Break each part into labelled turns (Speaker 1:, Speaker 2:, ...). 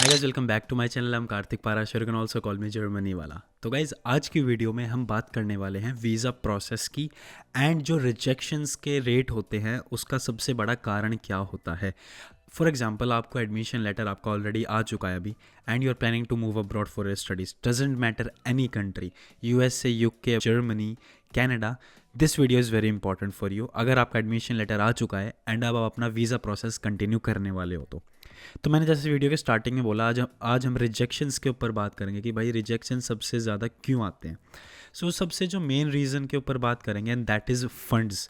Speaker 1: Hi guys, welcome back to my channel. I am Kartik Parashar, you can also call me Germany वाला। तो guys, आज की video में हम बात करने वाले हैं वीज़ा प्रोसेस की एंड जो रिजेक्शंस के रेट होते हैं उसका सबसे बड़ा कारण क्या होता है। फॉर एग्जाम्पल, आपको एडमिशन लेटर आपका ऑलरेडी आ चुका है अभी and you are planning to move abroad for your studies, doesn't matter any country, USA, UK, Germany, Canada. This video is very important for you. अगर आपका एडमिशन लेटर आ चुका है एंड अब आप अपना वीज़ा प्रोसेस कंटिन्यू करने वाले हो तो मैंने जैसे वीडियो के स्टार्टिंग में बोला, आज हम रिजेक्शंस के ऊपर बात करेंगे कि भाई रिजेक्शन सबसे ज़्यादा क्यों आते हैं। सबसे जो मेन रीज़न के ऊपर बात करेंगे एंड दैट इज़ फंड्स।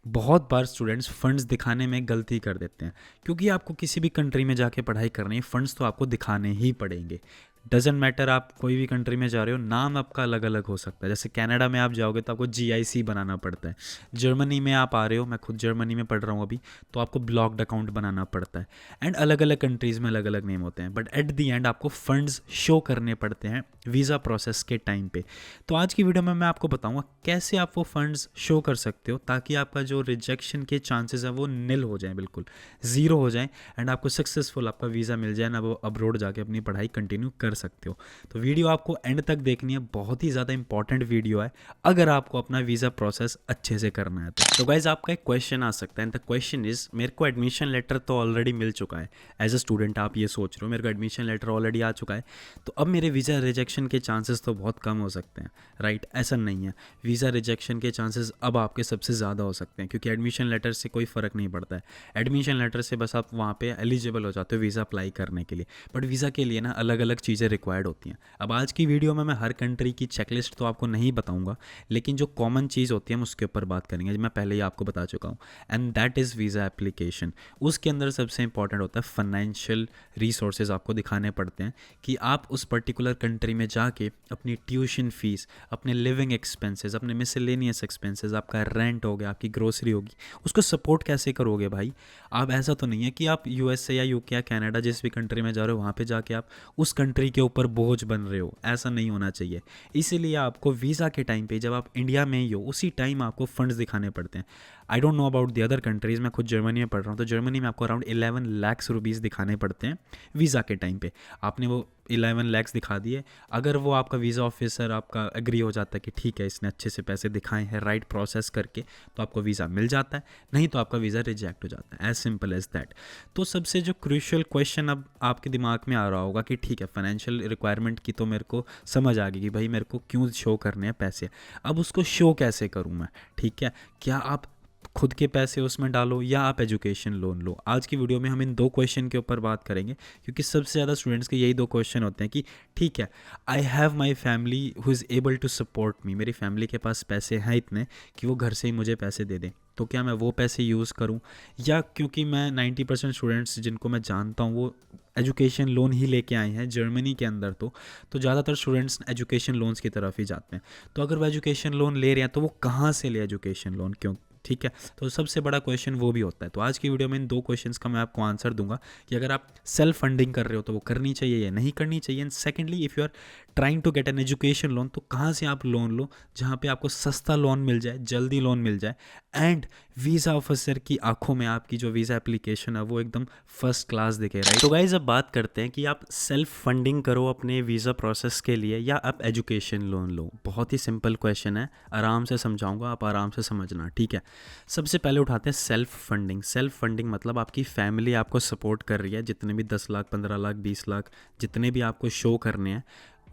Speaker 1: बहुत बार स्टूडेंट्स फंड्स दिखाने में गलती कर देते हैं, क्योंकि आपको किसी भी कंट्री में जाके पढ़ाई करनी है, फंड्स तो आपको दिखाने ही पड़ेंगे। डजेंट मैटर आप कोई भी कंट्री में जा रहे हो, नाम आपका अलग अलग हो सकता है। जैसे कनाडा में आप जाओगे तो आपको GIC बनाना पड़ता है। जर्मनी में आप आ रहे हो, मैं खुद जर्मनी में पढ़ रहा हूँ अभी, तो आपको ब्लॉक्ड अकाउंट बनाना पड़ता है। एंड अलग अलग कंट्रीज़ में अलग अलग नेम होते हैं, बट एट दी एंड आपको फंड्स शो करने पड़ते हैं वीज़ा प्रोसेस के टाइम पे। तो आज की वीडियो में मैं आपको बताऊंगा कैसे आप वो फंड्स शो कर सकते हो, ताकि आपका जो रिजेक्शन के चांसेस है वो निल हो जाए, बिल्कुल ज़ीरो हो जाए, एंड आपको सक्सेसफुल आपका वीज़ा मिल जाए ना, वो अब्रोड जाके अपनी पढ़ाई कंटिन्यू कर सकते हो। तो वीडियो आपको एंड तक देखनी है, बहुत ही ज़्यादा इंपॉर्टेंट वीडियो है अगर आपको अपना वीज़ा प्रोसेस अच्छे से करना है। तो गाइज, आपका एक क्वेश्चन आ सकता है एंड द क्वेश्चन इज़, मेरे को एडमिशन लेटर तो ऑलरेडी मिल चुका है। एज अ स्टूडेंट आप ये सोच रहे हो मेरे को एडमिशन लेटर ऑलरेडी आ चुका है, तो अब मेरे वीज़ा रिजेक्शन के चांसेस तो बहुत कम हो सकते हैं, राइट? ऐसा नहीं है, वीज़ा रिजेक्शन के चांसेस अब आपके सबसे ज़्यादा हो सकते हैं, क्योंकि एडमिशन लेटर से कोई फ़र्क नहीं पड़ता है। एडमिशन लेटर से बस आप वहाँ पे एलिजिबल हो जाते हो वीज़ा अप्लाई करने के लिए, बट वीज़ा के लिए ना अलग अलग चीज़ें रिक्वायर्ड होती हैं। अब आज की वीडियो में मैं हर कंट्री की चेकलिस्ट तो आपको नहीं बताऊँगा, लेकिन जो कॉमन चीज़ होती है हम उसके ऊपर बात करेंगे, जो मैं पहले ही आपको बता चुका हूँ, and that is visa application. उसके अंदर सबसे इंपॉर्टेंट होता है फाइनेंशियल रिसोर्सेज आपको दिखाने पड़ते हैं कि आप उस पर्टिकुलर कंट्री में जाके अपनी ट्यूशन फीस, अपने लिविंग एक्सपेंसेस, अपने मिसलेनियस एक्सपेंसेस, आपका रेंट हो गया, आपकी ग्रोसरी होगी, उसको सपोर्ट कैसे करोगे भाई। आप ऐसा तो नहीं है कि आप USA या UK या कनाडा जिस भी कंट्री में जा रहे हो वहाँ पे जाके आप उस कंट्री के ऊपर बोझ बन रहे हो, ऐसा नहीं होना चाहिए। इसीलिए आपको वीज़ा के टाइम पे, जब आप इंडिया में ही हो उसी टाइम आपको फंड्स दिखाने पड़ते हैं। I don't know about the other countries, मैं खुद जर्मनी में पढ़ रहा हूँ, तो जर्मनी में आपको अराउंड 11 लाख रुपीज़ दिखाने पड़ते हैं वीज़ा के टाइम पे। आपने वो 11 लाख दिखा दिए, अगर वो आपका वीज़ा ऑफिसर आपका एग्री हो जाता है कि ठीक है इसने अच्छे से पैसे दिखाए हैं राइट प्रोसेस करके, तो आपको वीज़ा मिल जाता है, नहीं तो आपका वीज़ा रिजेक्ट हो जाता है, एज सिंपल एज दैट। तो सबसे जो क्रूशियल क्वेश्चन अब आपके दिमाग में आ रहा होगा कि ठीक है, फाइनेंशियल रिक्वायरमेंट की तो मेरे को समझ आ गई कि भाई मेरे को क्यों शो करने हैं पैसे, अब उसको शो कैसे करूँ मैं, ठीक है? क्या आप खुद के पैसे उसमें डालो या आप एजुकेशन लोन लो? आज की वीडियो में हम इन दो क्वेश्चन के ऊपर बात करेंगे, क्योंकि सबसे ज़्यादा स्टूडेंट्स के यही दो क्वेश्चन होते हैं कि ठीक है, I have my family who is able to support me, मेरी फैमिली के पास पैसे हैं इतने कि वो घर से ही मुझे पैसे दे दें, तो क्या मैं वो पैसे यूज़ करूं, या क्योंकि मैं 90% स्टूडेंट्स जिनको मैं जानता हूं वो एजुकेशन लोन ही लेके आए हैं जर्मनी के अंदर, तो ज़्यादातर स्टूडेंट्स एजुकेशन लोन्स की तरफ ही जाते हैं। तो अगर वो एजुकेशन लोन ले रहे हैं तो वो कहाँ से ले एजुकेशन लोन, क्यों? ठीक है, तो सबसे बड़ा क्वेश्चन वो भी होता है। तो आज की वीडियो में इन दो क्वेश्चंस का मैं आपको आंसर दूंगा कि अगर आप सेल्फ फंडिंग कर रहे हो तो वो करनी चाहिए या नहीं करनी चाहिए, and secondly if you are trying to get an education loan, तो कहाँ से आप लोन लो जहाँ पे आपको सस्ता लोन मिल जाए, जल्दी लोन मिल जाए, एंड वीज़ा ऑफिसर की आंखों में आपकी जो वीज़ा एप्लीकेशन है वो एकदम फर्स्ट क्लास दिखे, राइट? तो गाइज, अब बात करते हैं कि आप सेल्फ फंडिंग करो अपने वीज़ा प्रोसेस के लिए या आप एजुकेशन लोन लो। बहुत ही सिंपल क्वेश्चन है, आराम से समझाऊंगा, आप आराम से समझना, ठीक है? सबसे पहले उठाते हैं सेल्फ फंडिंग। सेल्फ फंडिंग मतलब आपकी फैमिली आपको सपोर्ट कर रही है, जितने भी 10 लाख, 15 लाख, 20 लाख, जितने भी आपको शो करने हैं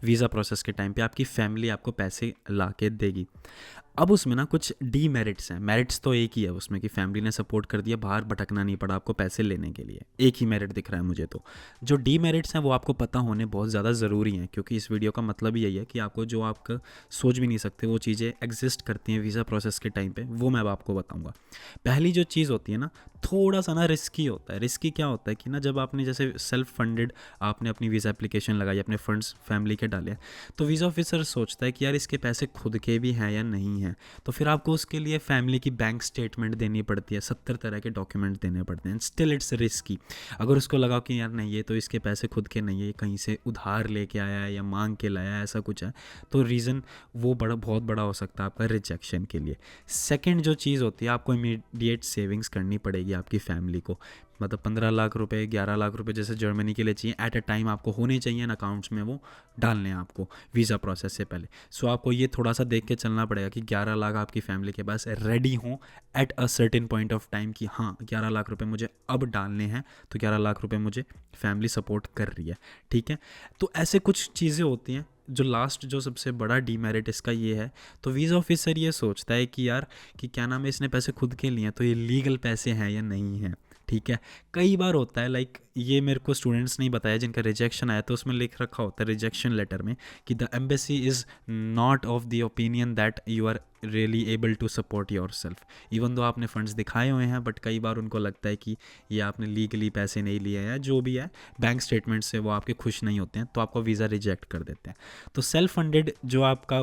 Speaker 1: वीज़ा प्रोसेस के टाइम पे, आपकी फैमिली आपको पैसे ला के देगी। अब उसमें ना कुछ डीमेरिट्स हैं, मेरिट्स तो एक ही है उसमें कि फैमिली ने सपोर्ट कर दिया, बाहर भटकना नहीं पड़ा आपको पैसे लेने के लिए, एक ही मेरिट दिख रहा है मुझे। तो जो डीमेरिट्स हैं वो आपको पता होने बहुत ज़्यादा ज़रूरी हैं, क्योंकि इस वीडियो का मतलब ही यही है कि आपको जो आप सोच भी नहीं सकते वो चीज़ें एग्जिस्ट करती हैं वीज़ा प्रोसेस के टाइम पर, वो मैं अब आपको बताऊँगा। पहली जो चीज़ होती है ना, थोड़ा सा ना रिस्की होता है। रिस्की क्या होता है कि ना, जब आपने जैसे सेल्फ फंडेड आपने अपनी वीज़ा एप्लीकेशन लगाई, अपने फंड्स फैमिली के डाले, तो वीज़ा ऑफिसर सोचता है कि यार इसके पैसे खुद के भी हैं या नहीं हैं, तो फिर आपको उसके लिए फैमिली की बैंक स्टेटमेंट देनी पड़ती है, 70 तरह के डॉक्यूमेंट देने पड़ते हैं। Still it's risky. अगर उसको लगाओ कि यार नहीं, ये तो इसके पैसे खुद के नहीं है, ये कहीं से उधार लेके आया है या मांग के लाया है, ऐसा कुछ है, तो रीज़न वो बहुत बड़ा हो सकता है आपका रिजेक्शन के लिए। सेकेंड जो चीज़ होती है, आपको इमीडिएट सेविंग्स करनी पड़ेगी आपकी फैमिली को। मतलब 15 लाख रुपए 11 लाख रुपए जैसे जर्मनी के लिए चाहिए एट अ टाइम आपको होने चाहिए ना अकाउंट्स में, वो डालने हैं आपको वीज़ा प्रोसेस से पहले। सो आपको ये थोड़ा सा देख के चलना पड़ेगा कि 11 लाख आपकी फैमिली के पास रेडी हों at a certain point of time कि हाँ 11 लाख रुपए मुझे अब डालने हैं, तो 11 लाख रुपए मुझे फैमिली सपोर्ट कर रही है, ठीक है। तो ऐसे कुछ चीज़ें होती हैं। जो लास्ट जो सबसे बड़ा डीमेरिट इसका ये है, तो वीज़ा ऑफिसर ये सोचता है कि यार कि क्या नाम है, इसने पैसे खुद के लिए हैं तो ये लीगल पैसे हैं या नहीं हैं, ठीक है। कई बार होता है लाइक ये मेरे को स्टूडेंट्स नहीं बताया जिनका रिजेक्शन आया, तो उसमें लिख रखा होता है रिजेक्शन लेटर में कि the embassy is not of the opinion that you are really able to support yourself. Even though आपने फंड्स दिखाए हुए हैं, बट कई बार उनको लगता है कि ये आपने लीगली पैसे नहीं लिए हैं, जो भी है बैंक स्टेटमेंट से वो आपके खुश नहीं होते हैं, तो आपको वीज़ा रिजेक्ट कर देते हैं। तो सेल्फ फंडेड जो आपका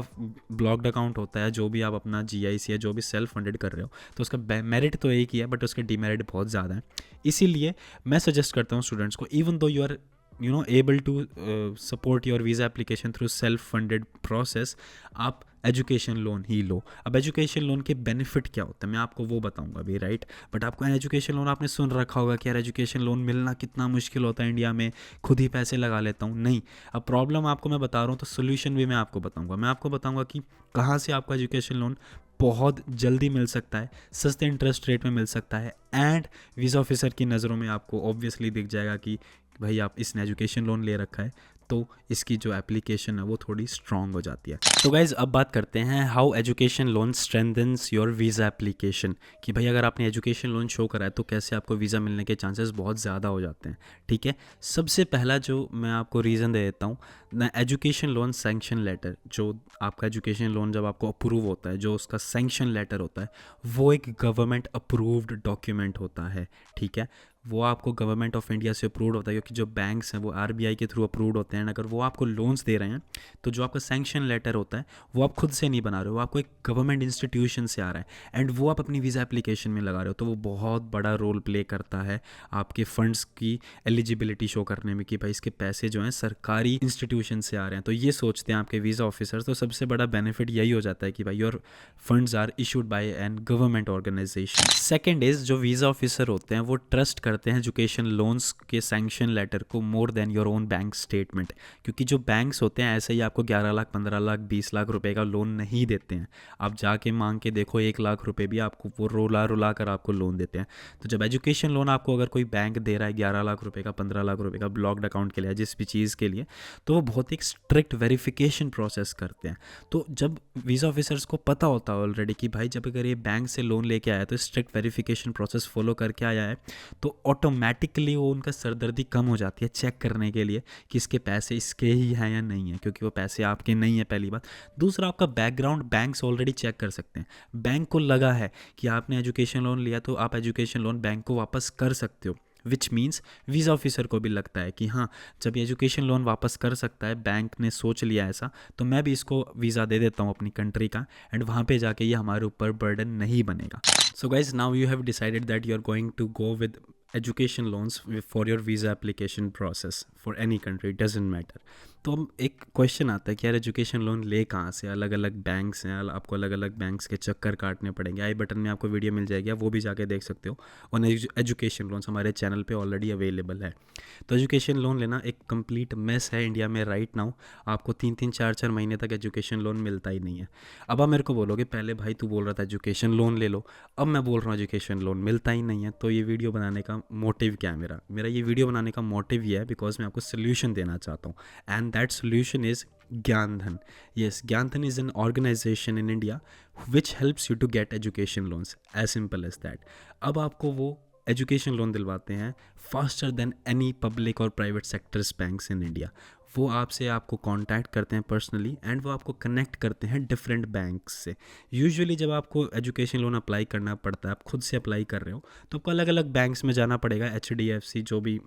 Speaker 1: ब्लॉक्ड अकाउंट होता है, जो भी आप अपना GIC है जो भी सेल्फ फंडेड कर रहे हो, तो उसका मेरिट तो एक ही है बट उसके डीमेरिट बहुत ज़्यादा है। इसीलिए मैं सजेस्ट करता हूँ स्टूडेंट्स को, even though you are able to support your visa application through self funded process, आप एजुकेशन लोन ही लो। अब एजुकेशन लोन के बेनिफिट क्या होता है मैं आपको वो बताऊंगा अभी, राइट। बट आपको एजुकेशन लोन आपने सुन रखा होगा कि यार एजुकेशन लोन मिलना कितना मुश्किल होता है इंडिया में, खुद ही पैसे लगा लेता हूँ। नहीं, अब प्रॉब्लम आपको मैं बता रहा हूँ तो सोल्यूशन भी मैं आपको बताऊँगा कि कहाँ से आपका एजुकेशन लोन बहुत जल्दी मिल सकता है, सस्ते इंटरेस्ट रेट में मिल सकता है, एंड वीज़ा ऑफिसर की नज़रों में आपको ऑब्वियसली दिख जाएगा कि भाई आप इसने एजुकेशन लोन ले रखा है, तो इसकी जो एप्लीकेशन है वो थोड़ी स्ट्रॉन्ग हो जाती है। तो गाइज़ अब बात करते हैं how education loan strengthens your visa application, कि भाई अगर आपने एजुकेशन लोन शो करा है तो कैसे आपको वीज़ा मिलने के चांसेस बहुत ज़्यादा हो जाते हैं, ठीक है। सबसे पहला जो मैं आपको रीज़न दे देता हूँ ना, एजुकेशन लोन सैंक्शन लेटर, जो आपका एजुकेशन लोन जब आपको अप्रूव होता है, जो उसका सैंक्शन लेटर होता है वो एक गवर्नमेंट अप्रूव्ड डॉक्यूमेंट होता है, ठीक है। वो आपको गवर्नमेंट ऑफ इंडिया से अप्रूव्ड होता है, क्योंकि जो बैंक्स हैं वो RBI के थ्रू अप्रूव्ड होते हैं। अगर वो आपको लोन्स दे रहे हैं तो जो आपका सैंक्शन लेटर होता है वो आप खुद से नहीं बना रहे हो, वो आपको एक गवर्नमेंट इंस्टीट्यूशन से आ रहा है एंड वो आप अपनी वीज़ा एप्लीकेशन में लगा रहे हो, तो वो बहुत बड़ा रोल प्ले करता है आपके फंड्स की एलिजिबिलिटी शो करने में कि भाई इसके पैसे जो हैं सरकारी इंस्टीट्यूशन से आ रहे हैं। तो ये सोचते हैं आपके वीज़ा ऑफिसर, तो सबसे बड़ा बेनिफिट यही हो जाता है कि भाई your funds are issued by an government organisation. Second is जो वीज़ा ऑफिसर होते हैं वो ट्रस्ट करते हैं एजुकेशन लोन्स के सैंक्शन लेटर को more than your own bank statement, क्योंकि जो बैंक्स होते हैं ऐसे ही आपको 11 लाख 15 लाख 20 लाख रुपए का लोन नहीं देते हैं। आप जाके मांग के देखो 1 लाख रुपए भी आपको वो रुला कर आपको लोन देते हैं। तो जब एजुकेशन लोन आपको अगर कोई बैंक दे रहा है 11 लाख रुपए का 15 लाख रुपए का ब्लॉक्ड अकाउंट के लिए जिस भी चीज़ के लिए, तो वो बहुत एक स्ट्रिक्ट वेरिफिकेशन प्रोसेस करते हैं। तो जब वीज़ा ऑफिसर्स को पता होता है ऑलरेडी कि भाई जब अगर ये बैंक से लोन लेके आया तो स्ट्रिक्ट वेरिफिकेशन प्रोसेस फॉलो करके आया है, तो ऑटोमेटिकली वो उनका सरदर्दी कम हो जाती है चेक करने के लिए कि इसके पैसे इसके ही हैं या नहीं है, क्योंकि वो पैसे आपके नहीं है, पहली बात। दूसरा, आपका बैकग्राउंड बैंक्स ऑलरेडी चेक कर सकते हैं। बैंक को लगा है कि आपने एजुकेशन लोन लिया तो आप एजुकेशन लोन बैंक को वापस कर सकते हो, विच मीन्स वीज़ा ऑफिसर को भी लगता है कि हाँ जब एजुकेशन लोन वापस कर सकता है, बैंक ने सोच लिया ऐसा, तो मैं भी इसको वीज़ा दे देता हूँ अपनी कंट्री का, एंड वहाँ पे जाके ये हमारे ऊपर बर्डन नहीं बनेगा। So guys now you have decided that you are going to go with education loans for your visa application process for any country, it doesn't matter। तो हम एक क्वेश्चन आता है कि यार एजुकेशन लोन ले कहाँ से, अलग अलग बैंक्स हैं, आपको अलग अलग बैंक्स के चक्कर काटने पड़ेंगे। आई बटन में आपको वीडियो मिल जाएगी, वो भी जाके देख सकते हो। और एजुकेशन लोन्स हमारे चैनल पे ऑलरेडी अवेलेबल है। तो एजुकेशन लोन लेना एक कंप्लीट मेस है इंडिया में राइट नाउ। आपको 3-3 4-4 महीने तक एजुकेशन लोन मिलता ही नहीं है। अब आप मेरे को बोलोगे पहले भाई तू बोल रहा था एजुकेशन लोन ले लो, अब मैं बोल रहा हूँ एजुकेशन लोन मिलता ही नहीं है। तो ये वीडियो बनाने का मोटिव क्या है मेरा ये वीडियो बनाने का मोटिव ये है बिकॉज मैं आपको सोल्यूशन देना चाहता हूँ, and that solution is Gyandhan। Yes, Gyandhan is an organization in India which helps you to get education loans, as simple as that। अब आपको वो एजुकेशन लोन दिलवाते हैं फास्टर देन एनी पब्लिक और private sectors banks in India. वो आपको contact करते हैं personally and वो आपको कनेक्ट करते हैं डिफरेंट बैंक्स से। यूजुअली जब आपको एजुकेशन लोन अप्लाई करना पड़ता है, आप खुद से अप्लाई कर रहे हो, तो आपको अलग अलग बैंक्स में जाना पड़ेगा। HDFC, जो भी,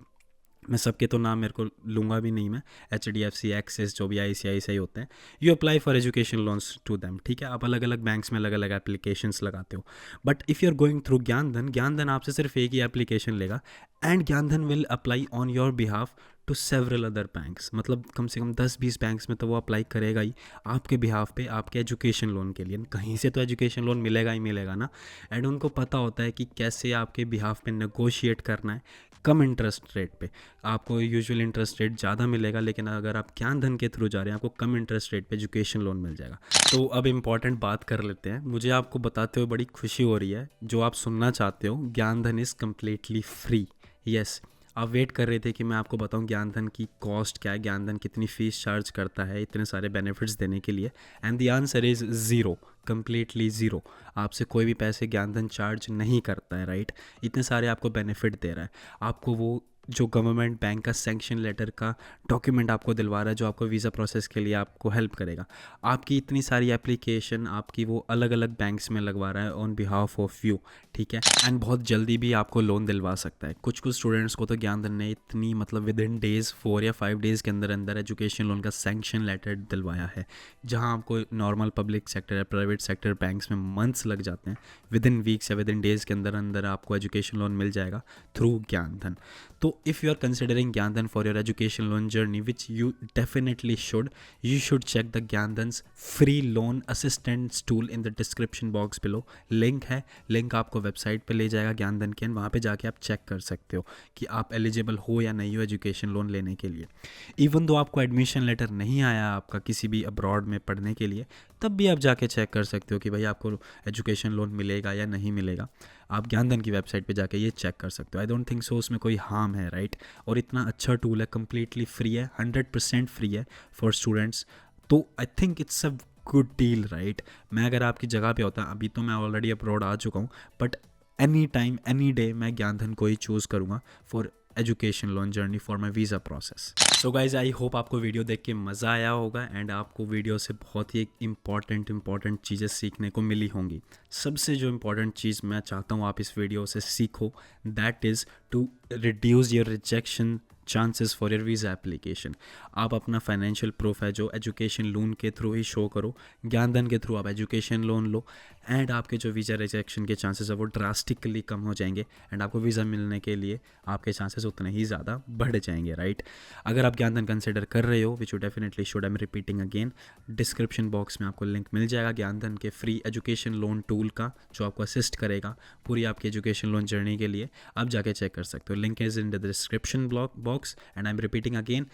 Speaker 1: मैं सबके तो नाम मेरे को लूँगा भी नहीं मैं, HDFC, एक्सिस, जो भी ICICI होते हैं, you apply for education loans to them, ठीक है। आप अलग अलग बैंक्स में अलग अलग एप्लीकेशंस लगाते हो। But if you are going through Gyandhan, Gyandhan आपसे सिर्फ एक ही एप्लीकेशन लेगा and Gyandhan will apply on your behalf to several other banks, मतलब कम से कम 10-20 बैंक्स में तो वो अप्लाई करेगा ही आपके बिहाफ पे आपके एजुकेशन लोन के लिए। कहीं से तो एजुकेशन लोन मिलेगा ही मिलेगा ना। एंड उनको पता होता है कि कैसे आपके बिहाफ पे नेगोशिएट करना है कम इंटरेस्ट रेट पे। आपको यूजुअल इंटरेस्ट रेट ज़्यादा मिलेगा, लेकिन अगर आप ज्ञान धन के थ्रू जा रहे हैं आपको कम इंटरेस्ट रेट पे एजुकेशन लोन मिल जाएगा। तो अब इम्पॉर्टेंट बात कर लेते हैं। मुझे आपको बताते हुए बड़ी खुशी हो रही है, जो आप सुनना चाहते हो, ज्ञान धन इज़ कम्प्लीटली फ्री। यस, आप वेट कर रहे थे कि मैं आपको बताऊं ज्ञान धन की कॉस्ट क्या है, ज्ञान धन कितनी फ़ीस चार्ज करता है इतने सारे बेनिफिट्स देने के लिए। And the answer is zero, completely zero. आपसे कोई भी पैसे ज्ञान धन चार्ज नहीं करता है, राइट। इतने सारे आपको बेनिफिट दे रहा है। आपको वो जो गवर्नमेंट बैंक का सैंक्शन लेटर का डॉक्यूमेंट आपको दिलवा रहा है, जो आपको वीज़ा प्रोसेस के लिए आपको हेल्प करेगा। आपकी इतनी सारी एप्लीकेशन आपकी वो अलग अलग बैंक्स में लगवा रहा है ऑन बिहाफ ऑफ यू, ठीक है। एंड बहुत जल्दी भी आपको लोन दिलवा सकता है। कुछ स्टूडेंट्स को तो ज्ञान धन ने इतनी मतलब विद इन डेज़ 4 या 5 डेज़ के अंदर अंदर एजुकेशन लोन का सैंक्शन लेटर दिलवाया है, जहां आपको नॉर्मल पब्लिक सेक्टर या प्राइवेट सेक्टर बैंक्स में मंथ्स लग जाते हैं। विद इन वीक्स या विद इन डेज़ के अंदर अंदर आपको एजुकेशन लोन मिल जाएगा थ्रू ज्ञान धन। तो if you are considering Gyan Dhan for your education loan journey, which you definitely should, you should check the ज्ञानधन्स free loan assistants tool in the description box below. Link है, लिंक आपको website पे ले जाएगा ज्ञानधन के, वहाँ पे जाके आप चेक कर सकते हो कि आप एलिजिबल हो या नहीं हो एजुकेशन लोन लेने के लिए। इवन दो आपको एडमिशन लेटर नहीं आया आपका किसी भी अब्रॉड में पढ़ने के लिए, तब भी आप जाके चेक कर सकते हो कि भाई आपको एजुकेशन लोन मिलेगा या नहीं मिलेगा। आप ज्ञानधन की वेबसाइट पे जाके ये चेक कर सकते हो। आई डोंट थिंक सो उसमें कोई हार्म है, राइट। और इतना अच्छा टूल है, कम्प्लीटली फ्री है, 100% फ्री है फॉर स्टूडेंट्स। तो I think it's a good deal, right. मैं अगर आपकी जगह पे होता, अभी तो मैं ऑलरेडी अब्रॉड आ चुका हूँ, but any time any day मैं ज्ञानधन को ही चूज़ करूँगा for education loan journey for my visa process. So guys, I hope आपको वीडियो देख के मज़ा आया होगा एंड आपको वीडियो से बहुत ही इंपॉर्टेंट चीज़ें सीखने को मिली होंगी। सबसे जो इम्पॉर्टेंट चीज़ मैं चाहता हूँ आप इस वीडियो से सीखो, that is to reduce your rejection chances for your visa application. आप अपना फाइनेंशियल प्रूफ है जो एजुकेशन लोन के थ्रू ही शो करो। ज्ञानधन के थ्रू आप एजुकेशन लोन लो एंड आपके जो वीज़ा रिजेक्शन के चांसेस है वो ड्रास्टिकली कम हो जाएंगे एंड आपको वीज़ा मिलने के लिए आपके चांसेस उतने ही ज़्यादा बढ़ जाएंगे, राइट। अगर आप ज्ञानधन कंसिडर कर रहे हो, विच you definitely should, I am repeating again, description box में आपको लिंक मिल जाएगा ज्ञानधन के फ्री एजुकेशन लोन टूल का, जो आपको असिस्ट करेगा पूरी आपकी एजुकेशन लोन जर्नी के लिए। आप जाके चेक कर सकते हो, link is in the description box. And I am repeating again,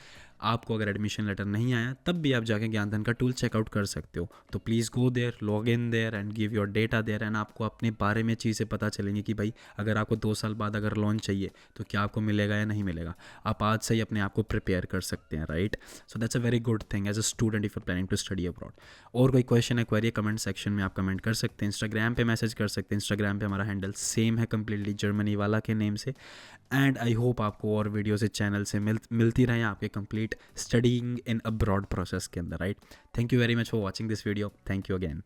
Speaker 1: आपको अगर एडमिशन लेटर नहीं आया तब भी आप जाके ज्ञानधन का टूल चेकआउट कर सकते हो। तो please go there, log in there and give your data there and आपको अपने बारे में चीज़ें पता चलेंगी कि भाई अगर आपको 2 साल बाद अगर लोन चाहिए तो क्या आपको मिलेगा या नहीं मिलेगा। आप आज से ही अपने आप को प्रिपेयर कर सकते हैं, right. So that's a very good thing as a student if you planning to study abroad. और कोई क्वेश्चन है, क्वेरी, कमेंट सेक्शन में आप कमेंट कर सकते हैं, इंस्टाग्राम पे मैसेज कर सकते हैं। इंस्टाग्राम पे हमारा हैंडल सेम है, कम्प्लीटली जर्मनी वाला के नेम से। एंड आई होप आपको और वीडियोज़ इस चैनल से मिलती रहें आपके complete studying in abroad process के अंदर, right. Thank you very much for watching this video. Thank you again.